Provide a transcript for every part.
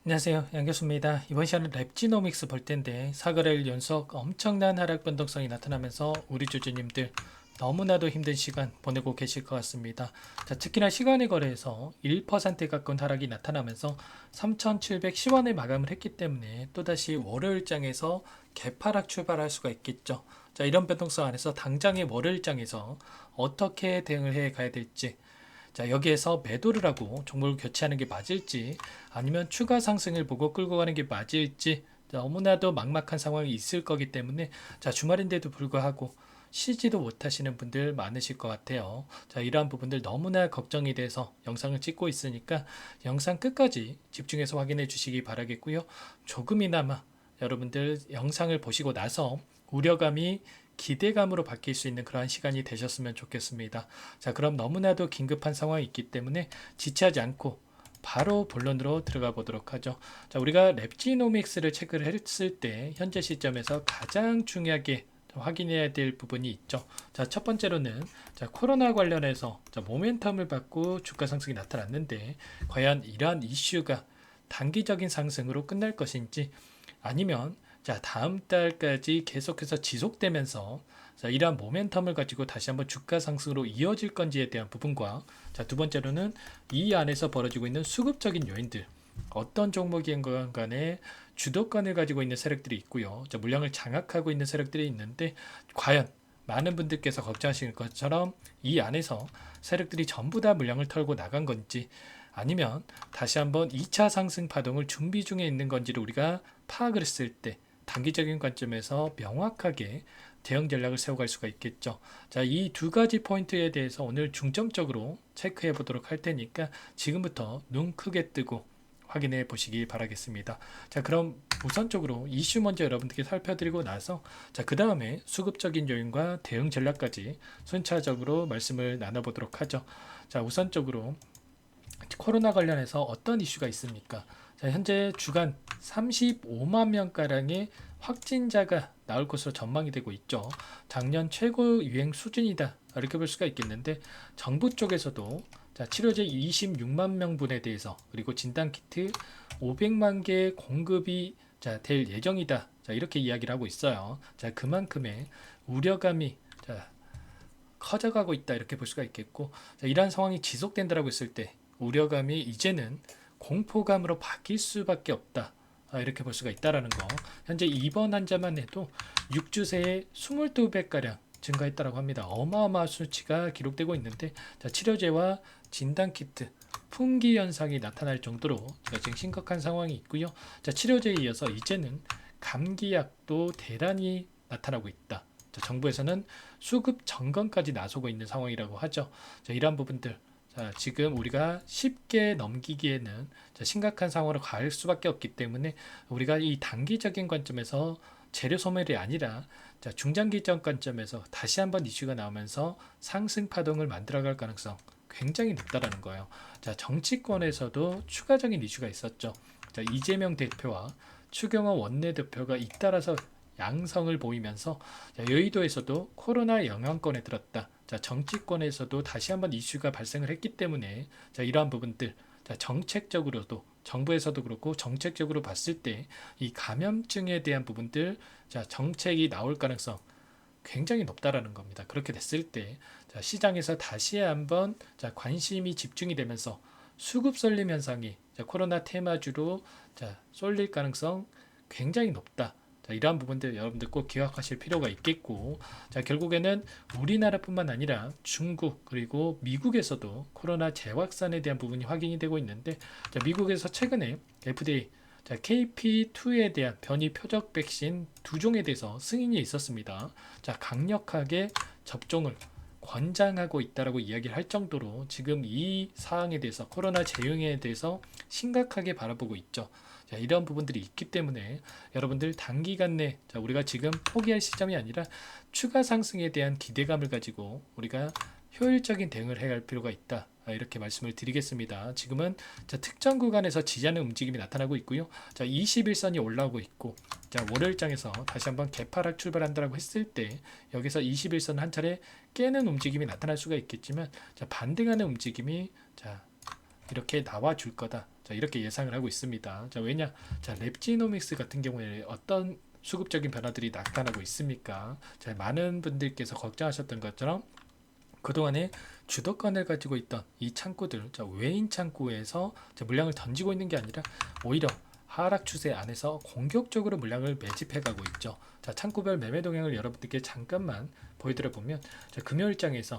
안녕하세요. 양교수입니다. 이번 시간은 랩지노믹스 볼 텐데 4거래일 연속 엄청난 하락 변동성이 나타나면서 우리 주주님들 너무나도 힘든 시간 보내고 계실 것 같습니다. 자, 특히나 시간의 거래에서 1% 가까운 하락이 나타나면서 3,710원에 마감을 했기 때문에 또다시 월요일장에서 개파락 출발할 수가 있겠죠. 자, 이런 변동성 안에서 당장의 월요일장에서 어떻게 대응을 해 가야 될지, 자, 여기에서 매도를 하고 종목을 교체하는 게 맞을지 아니면 추가 상승을 보고 끌고 가는 게 맞을지, 너무나도 막막한 상황이 있을 거기 때문에, 자, 주말인데도 불구하고 쉬지도 못하시는 분들 많으실 것 같아요. 자, 이러한 부분들 너무나 걱정이 돼서 영상을 찍고 있으니까 영상 끝까지 집중해서 확인해 주시기 바라겠고요. 조금이나마 여러분들 영상을 보시고 나서 우려감이 기대감으로 바뀔 수 있는 그러한 시간이 되셨으면 좋겠습니다. 자, 그럼 너무나도 긴급한 상황이 있기 때문에 지체하지 않고 바로 본론으로 들어가 보도록 하죠. 자, 우리가 랩지노믹스를 체크를 했을 때 현재 시점에서 가장 중요하게 확인해야 될 부분이 있죠. 자, 첫 번째로는, 자, 코로나 관련해서, 자, 모멘텀을 받고 주가 상승이 나타났는데 과연 이러한 이슈가 단기적인 상승으로 끝날 것인지, 아니면 자, 다음 달까지 계속해서 지속되면서, 자, 이러한 모멘텀을 가지고 다시 한번 주가 상승으로 이어질 건지에 대한 부분과, 자, 두 번째로는 이 안에서 벌어지고 있는 수급적인 요인들, 어떤 종목인 간에 주도권을 가지고 있는 세력들이 있고요. 자, 물량을 장악하고 있는 세력들이 있는데 과연 많은 분들께서 걱정하시는 것처럼 이 안에서 세력들이 전부 다 물량을 털고 나간 건지, 아니면 다시 한번 2차 상승 파동을 준비 중에 있는 건지를 우리가 파악을 했을 때 단기적인 관점에서 명확하게 대응 전략을 세워갈 수가 있겠죠. 자, 이 두 가지 포인트에 대해서 오늘 중점적으로 체크해 보도록 할 테니까 지금부터 눈 크게 뜨고 확인해 보시기 바라겠습니다. 자, 그럼 우선적으로 이슈 먼저 여러분들께 살펴드리고 나서, 자, 그 다음에 수급적인 요인과 대응 전략까지 순차적으로 말씀을 나눠보도록 하죠. 자, 우선적으로 코로나 관련해서 어떤 이슈가 있습니까? 자, 현재 주간 35만 명가량의 확진자가 나올 것으로 전망이 되고 있죠. 작년 최고 유행 수준이다, 이렇게 볼 수가 있겠는데, 정부 쪽에서도 자, 치료제 26만 명분에 대해서, 그리고 진단키트 500만 개 공급이 자, 될 예정이다, 자, 이렇게 이야기를 하고 있어요. 자, 그만큼의 우려감이 자, 커져가고 있다, 이렇게 볼 수가 있겠고, 자, 이러한 상황이 지속된다라고 했을 때 우려감이 이제는 공포감으로 바뀔 수밖에 없다, 이렇게 볼 수가 있다라는 거. 현재 입원 환자만 해도 6주 새에 22배가량 증가했다라고 합니다. 어마어마한 수치가 기록되고 있는데, 자, 치료제와 진단키트 품귀 현상이 나타날 정도로 지금 심각한 상황이 있고요. 자, 치료제에 이어서 이제는 감기약도 대란이 나타나고 있다. 자, 정부에서는 수급 점검까지 나서고 있는 상황이라고 하죠. 자, 이러한 부분들, 자, 지금 우리가 쉽게 넘기기에는 자, 심각한 상황으로 갈 수밖에 없기 때문에 우리가 이 단기적인 관점에서 재료 소멸이 아니라, 자, 중장기적 관점에서 다시 한번 이슈가 나오면서 상승 파동을 만들어갈 가능성 굉장히 높다라는 거예요. 자, 정치권에서도 추가적인 이슈가 있었죠. 자, 이재명 대표와 추경호 원내대표가 잇따라서 양성을 보이면서, 자, 여의도에서도 코로나 영향권에 들었다. 자, 정치권에서도 다시 한번 이슈가 발생을 했기 때문에, 자, 이러한 부분들, 자, 정책적으로도 정부에서도 그렇고 정책적으로 봤을 때 이 감염증에 대한 부분들, 자, 정책이 나올 가능성 굉장히 높다라는 겁니다. 그렇게 됐을 때, 자, 시장에서 다시 한번 자, 관심이 집중이 되면서 수급 쏠림 현상이, 자, 코로나 테마주로 자, 쏠릴 가능성 굉장히 높다. 자, 이러한 부분들 여러분들 꼭 기억하실 필요가 있겠고, 자, 결국에는 우리나라뿐만 아니라 중국 그리고 미국에서도 코로나 재확산에 대한 부분이 확인이 되고 있는데, 자, 미국에서 최근에 FDA, 자, KP2에 대한 변이 표적 백신 두 종에 대해서 승인이 있었습니다. 자, 강력하게 접종을 권장하고 있다라고 이야기를 할 정도로 지금 이 사항에 대해서, 코로나 재유행에 대해서 심각하게 바라보고 있죠. 자, 이런 부분들이 있기 때문에 여러분들 단기간 내, 자, 우리가 지금 포기할 시점이 아니라 추가 상승에 대한 기대감을 가지고 우리가 효율적인 대응을 해야 할 필요가 있다, 이렇게 말씀을 드리겠습니다. 지금은 자, 특정 구간에서 지지하는 움직임이 나타나고 있고요. 자, 21선이 올라오고 있고, 자, 월요일장에서 다시 한번 개파락 출발한다라고 했을 때 여기서 21선 한 차례 깨는 움직임이 나타날 수가 있겠지만, 자, 반등하는 움직임이 자, 이렇게 나와 줄 거다, 자, 이렇게 예상을 하고 있습니다. 자, 왜냐? 자, 랩지노믹스 같은 경우에 어떤 수급적인 변화들이 나타나고 있습니까? 자, 많은 분들께서 걱정하셨던 것처럼 그동안에 주도권을 가지고 있던 이 창구들, 자, 외인 창구에서 자, 물량을 던지고 있는 게 아니라 오히려 하락 추세 안에서 공격적으로 물량을 매집해가고 있죠. 자, 창구별 매매 동향을 여러분들께 잠깐만 보여드려 보면, 자, 금요일장에서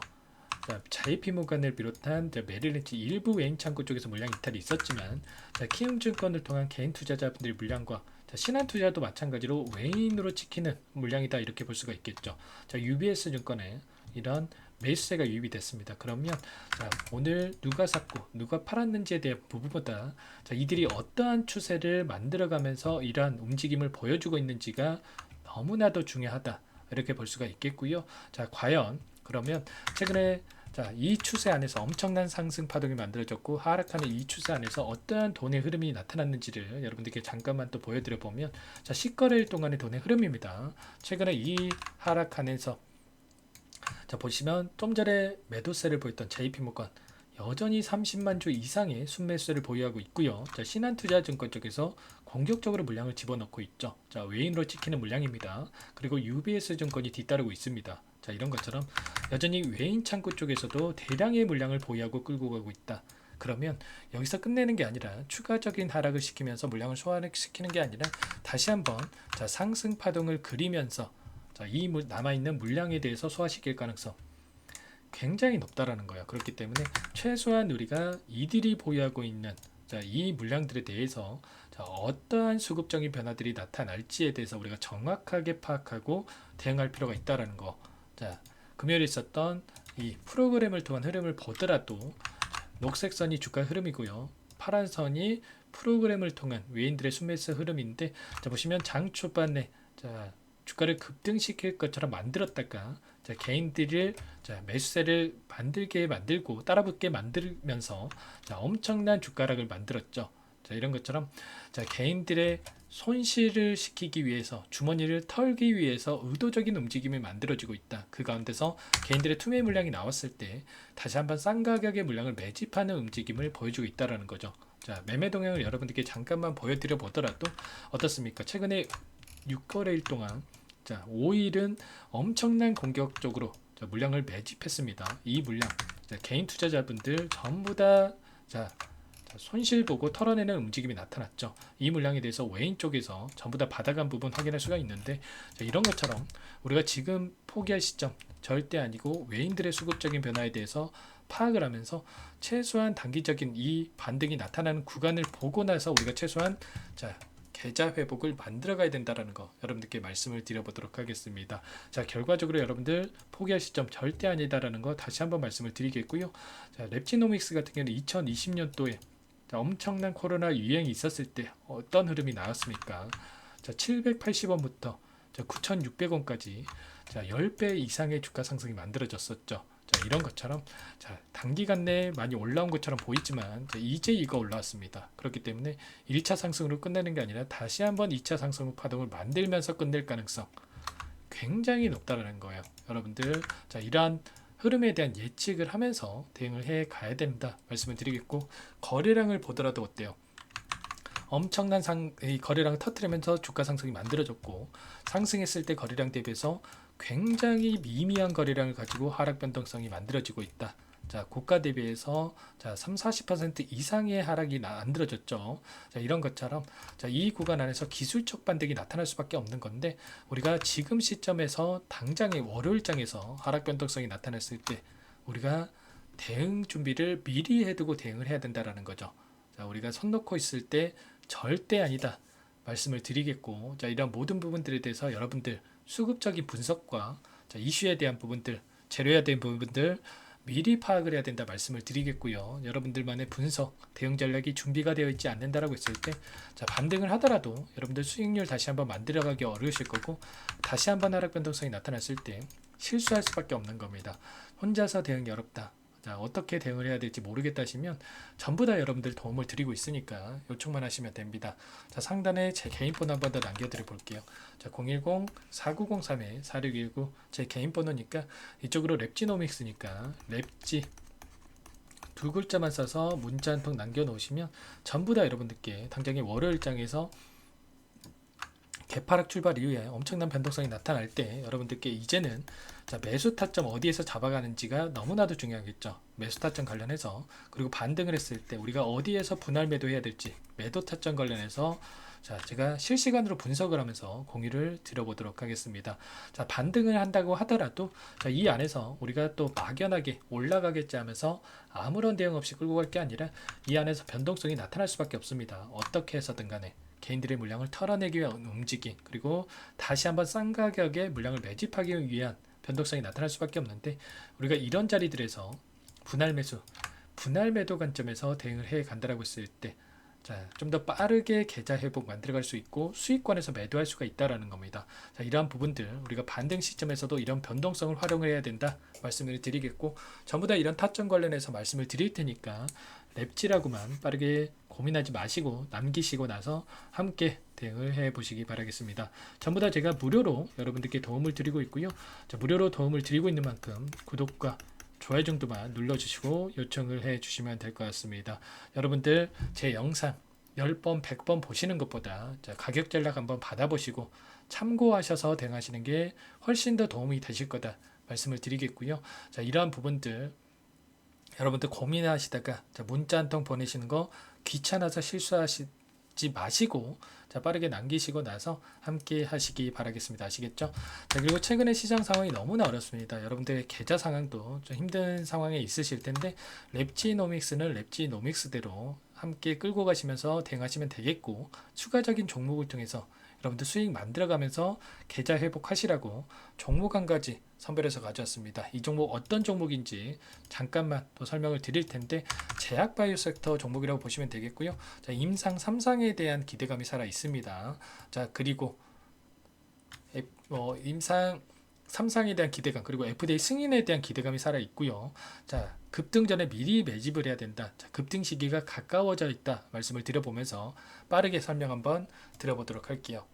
자, JP모간을 비롯한 메릴린치 일부 외인 창구 쪽에서 물량 이탈이 있었지만, 자, 키움증권을 통한 개인 투자자분들의 물량과 자, 신한투자도 마찬가지로 외인으로 찍히는 물량이다, 이렇게 볼 수가 있겠죠. 자, UBS증권에 이런 매수세가 유입이 됐습니다. 그러면 자, 오늘 누가 샀고 누가 팔았는지에 대한 부분보다 자, 이들이 어떠한 추세를 만들어가면서 이러한 움직임을 보여주고 있는지가 너무나도 중요하다, 이렇게 볼 수가 있겠고요. 자, 과연 그러면 최근에 자, 이 추세 안에서 엄청난 상승 파동이 만들어졌고 하락하는 이 추세 안에서 어떠한 돈의 흐름이 나타났는지를 여러분들께 잠깐만 또 보여드려 보면, 자, 10거래일 동안의 돈의 흐름입니다. 최근에 이 하락 안에서 자, 보시면 좀 전에 매도세를 보였던 JP모건 여전히 30만 주 이상의 순매수를 보유하고 있고요. 자, 신한투자증권 쪽에서 공격적으로 물량을 집어넣고 있죠. 자, 외인으로 찍히는 물량입니다. 그리고 UBS증권이 뒤따르고 있습니다. 자, 이런 것처럼 여전히 외인 창구 쪽에서도 대량의 물량을 보유하고 끌고 가고 있다. 그러면 여기서 끝내는 게 아니라 추가적인 하락을 시키면서 물량을 소화시키는 게 아니라 다시 한번 자, 상승 파동을 그리면서 자, 이 남아있는 물량에 대해서 소화시킬 가능성 굉장히 높다라는 거예요. 그렇기 때문에 최소한 우리가 이들이 보유하고 있는 자, 이 물량들에 대해서 자, 어떠한 수급적인 변화들이 나타날지에 대해서 우리가 정확하게 파악하고 대응할 필요가 있다라는 거. 자, 금요일에 있었던 이 프로그램을 통한 흐름을 보더라도 녹색 선이 주가 흐름이고요. 파란 선이 프로그램을 통한 외인들의 순매수 흐름인데, 자, 보시면 장 초반에 자, 주가를 급등시킬 것처럼 만들었다가 자, 개인들을 자, 매수세를 만들게 만들고 따라붙게 만들면서 자, 엄청난 주가락을 만들었죠. 자, 이런 것처럼 자, 개인들의 손실을 시키기 위해서 주머니를 털기 위해서 의도적인 움직임이 만들어지고 있다. 그 가운데서 개인들의 투매 물량이 나왔을 때 다시 한번 싼 가격의 물량을 매집하는 움직임을 보여주고 있다는 거죠. 자, 매매 동향을 여러분들께 잠깐만 보여드려 보더라도 어떻습니까? 최근에 6거래일 동안 자, 5일은 엄청난 공격적으로 자, 물량을 매집했습니다. 이 물량 자, 개인 투자자분들 전부 다 자, 손실 보고 털어내는 움직임이 나타났죠. 이 물량에 대해서 외인 쪽에서 전부 다 받아간 부분 확인할 수가 있는데, 자, 이런 것처럼 우리가 지금 포기할 시점 절대 아니고 외인들의 수급적인 변화에 대해서 파악을 하면서 최소한 단기적인 이 반등이 나타나는 구간을 보고 나서 우리가 최소한 자, 계좌 회복을 만들어 가야 된다는 거 여러분들께 말씀을 드려보도록 하겠습니다. 자, 결과적으로 여러분들 포기할 시점 절대 아니다라는 거 다시 한번 말씀을 드리겠고요. 자, 랩지노믹스 같은 경우는 2020년도에 자, 엄청난 코로나 유행이 있었을 때 어떤 흐름이 나왔습니까? 자, 780원부터 9,600원까지 자, 10배 이상의 주가 상승이 만들어졌었죠. 자, 이런 것처럼 자, 단기간 내에 많이 올라온 것처럼 보이지만 자, 이제 이거 올라왔습니다. 그렇기 때문에 1차 상승으로 끝내는 게 아니라 다시 한번 2차 상승 파동을 만들면서 끝낼 가능성 굉장히 높다는 거예요. 여러분들 자, 이러한 흐름에 대한 예측을 하면서 대응을 해 가야 된다 말씀을 드리겠고, 거래량을 보더라도 어때요? 엄청난 이 거래량을 터뜨리면서 주가 상승이 만들어졌고, 상승했을 때 거래량 대비해서 굉장히 미미한 거래량을 가지고 하락 변동성이 만들어지고 있다. 자, 고가 대비해서 자, 30-40% 이상의 하락이 만들어졌죠. 자, 이런 것처럼 자, 이 구간 안에서 기술적 반등이 나타날 수밖에 없는 건데, 우리가 지금 시점에서 당장의 월요일장에서 하락 변동성이 나타났을 때 우리가 대응 준비를 미리 해두고 대응을 해야 된다라는 거죠. 자, 우리가 손 놓고 있을 때 절대 아니다 말씀을 드리겠고, 자, 이런 모든 부분들에 대해서 여러분들 수급적인 분석과 자, 이슈에 대한 부분들, 재료에 대한 부분들 미리 파악을 해야 된다 말씀을 드리겠고요. 여러분들만의 분석, 대응 전략이 준비가 되어 있지 않는다라고 했을 때 자, 반등을 하더라도 여러분들 수익률 다시 한번 만들어가기 어려우실 거고, 다시 한번 하락 변동성이 나타났을 때 실수할 수밖에 없는 겁니다. 혼자서 대응이 어렵다. 자, 어떻게 대응을 해야 될지 모르겠다 하시면 전부 다 여러분들 도움을 드리고 있으니까 요청만 하시면 됩니다. 자, 상단에 제 개인 번호 한 번 더 남겨드려 볼게요. 자, 010-4903-4619 제 개인 번호니까 이쪽으로 랩지노믹스니까 랩지 두 글자만 써서 문자 한 통 남겨놓으시면 전부 다 여러분들께 당장의 월요일장에서 개파락 출발 이후에 엄청난 변동성이 나타날 때 여러분들께 이제는 자, 매수 타점 어디에서 잡아가는지가 너무나도 중요하겠죠. 매수 타점 관련해서, 그리고 반등을 했을 때 우리가 어디에서 분할 매도해야 될지 매도 타점 관련해서 자, 제가 실시간으로 분석을 하면서 공유를 드려보도록 하겠습니다. 자, 반등을 한다고 하더라도 자, 이 안에서 우리가 또 막연하게 올라가겠지 하면서 아무런 대응 없이 끌고 갈 게 아니라 이 안에서 변동성이 나타날 수밖에 없습니다. 어떻게 해서든 간에 개인들의 물량을 털어내기 위한 움직임, 그리고 다시 한번 싼 가격에 물량을 매집하기 위한 변동성이 나타날 수밖에 없는데, 우리가 이런 자리들에서 분할 매수, 분할 매도 관점에서 대응을 해 간다라고 했을 때 좀 더 빠르게 계좌 회복 만들어갈 수 있고 수익권에서 매도할 수가 있다라는 겁니다. 자, 이러한 부분들 우리가 반등 시점에서도 이런 변동성을 활용을 해야 된다 말씀을 드리겠고, 전부 다 이런 타점 관련해서 말씀을 드릴 테니까 랩지라고만 빠르게 고민하지 마시고 남기시고 나서 함께 대응을 해 보시기 바라겠습니다. 전부 다 제가 무료로 여러분들께 도움을 드리고 있고요. 자, 무료로 도움을 드리고 있는 만큼 구독과 좋아요 정도만 눌러주시고 요청을 해 주시면 될 것 같습니다. 여러분들 제 영상 10번, 100번 보시는 것보다 가격 전략 한번 받아보시고 참고하셔서 대응하시는 게 훨씬 더 도움이 되실 거다 말씀을 드리겠고요. 자, 이러한 부분들 여러분들 고민하시다가 문자 한 통 보내시는 거 귀찮아서 실수하시지 마시고 빠르게 남기시고 나서 함께 하시기 바라겠습니다. 아시겠죠? 자, 그리고 최근에 시장 상황이 너무나 어렵습니다. 여러분들의 계좌 상황도 좀 힘든 상황에 있으실 텐데 랩지노믹스는 랩지노믹스대로 함께 끌고 가시면서 대응하시면 되겠고, 추가적인 종목을 통해서 여러분들 수익 만들어가면서 계좌 회복하시라고 종목 한 가지 선별해서 가져왔습니다. 이 종목 어떤 종목인지 잠깐만 또 설명을 드릴 텐데 제약바이오 섹터 종목이라고 보시면 되겠고요. 자, 임상 3상에 대한 기대감이 살아 있습니다. 자, 그리고 임상 3상에 대한 기대감, 그리고 FDA 승인에 대한 기대감이 살아 있고요. 자, 급등 전에 미리 매집을 해야 된다. 자, 급등 시기가 가까워져 있다 말씀을 드려보면서 빠르게 설명 한번 드려보도록 할게요.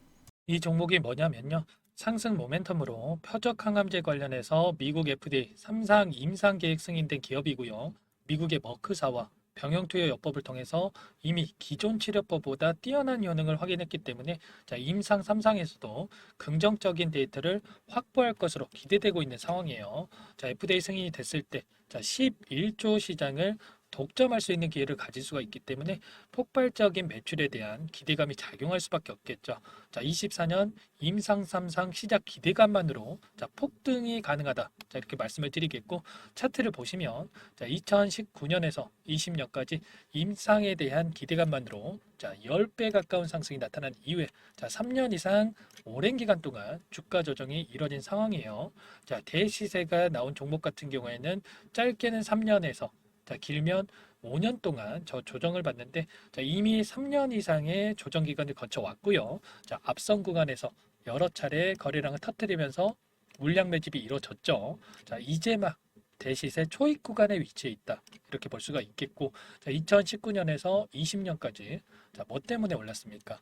이 종목이 뭐냐면요, 상승 모멘텀으로 표적 항암제 관련해서 미국 FDA 3상 임상 계획 승인된 기업이고요. 미국의 머크사와 병용투여요법을 통해서 이미 기존 치료법보다 뛰어난 효능을 확인했기 때문에 자, 임상 3상에서도 긍정적인 데이터를 확보할 것으로 기대되고 있는 상황이에요. 자, FDA 승인이 됐을 때 자, 11조 시장을 독점할 수 있는 기회를 가질 수가 있기 때문에 폭발적인 매출에 대한 기대감이 작용할 수밖에 없겠죠. 자, 24년 임상 3상 시작 기대감만으로 자, 폭등이 가능하다. 자, 이렇게 말씀을 드리겠고, 차트를 보시면 자, 2019년에서 20년까지 임상에 대한 기대감만으로 자, 10배 가까운 상승이 나타난 이후에 자, 3년 이상 오랜 기간 동안 주가 조정이 이뤄진 상황이에요. 자, 대시세가 나온 종목 같은 경우에는 짧게는 3년에서 자, 길면 5년 동안 저 조정을 받는데 자, 이미 3년 이상의 조정 기간을 거쳐왔고요. 자, 앞선 구간에서 여러 차례 거래량을 터뜨리면서 물량 매집이 이루어졌죠. 자, 이제 막 대시세 초입 구간에 위치해 있다. 이렇게 볼 수가 있겠고, 자, 2019년에서 20년까지 자, 뭐 때문에 올랐습니까?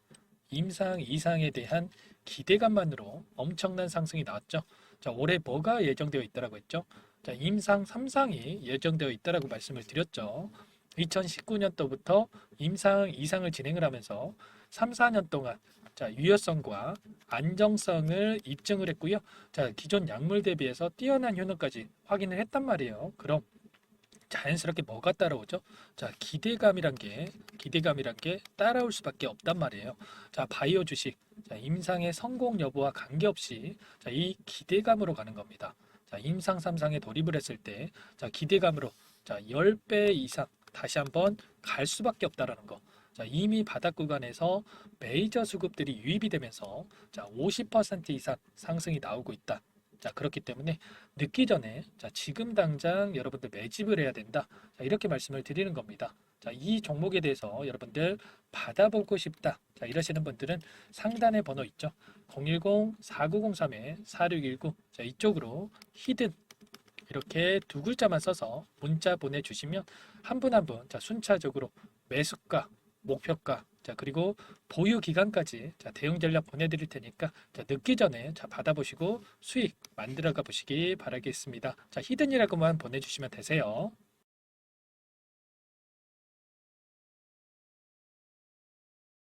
임상 이상에 대한 기대감만으로 엄청난 상승이 나왔죠. 자, 올해 뭐가 예정되어 있다라고 했죠? 자, 임상 3상이 예정되어 있다라고 말씀을 드렸죠. 2019년도부터 임상 2상을 진행을 하면서 3, 4년 동안 자, 유효성과 안정성을 입증을 했고요. 자, 기존 약물 대비해서 뛰어난 효능까지 확인을 했단 말이에요. 그럼 자연스럽게 뭐가 따라오죠? 자, 기대감이란 게 따라올 수밖에 없단 말이에요. 자, 바이오 주식, 자, 임상의 성공 여부와 관계없이 자, 이 기대감으로 가는 겁니다. 자, 임상 3상에 돌입을 했을 때 자, 기대감으로 자, 10배 이상 다시 한번 갈 수밖에 없다라는 거. 자, 이미 바닥 구간에서 메이저 수급들이 유입이 되면서 자, 50% 이상 상승이 나오고 있다. 자, 그렇기 때문에 늦기 전에 자, 지금 당장 여러분들 매집을 해야 된다. 자, 이렇게 말씀을 드리는 겁니다. 자, 이 종목에 대해서 여러분들 받아보고 싶다. 자, 이러시는 분들은 상단에 번호 있죠. 010-4903-4619. 자, 이쪽으로 히든 이렇게 두 글자만 써서 문자 보내주시면 한 분 한 분 자, 순차적으로 매수가, 목표가, 자, 그리고 보유 기간까지 자, 대응 전략 보내드릴 테니까 자, 늦기 전에 자, 받아보시고 수익 만들어가 보시기 바라겠습니다. 자, 히든이라고만 보내주시면 되세요.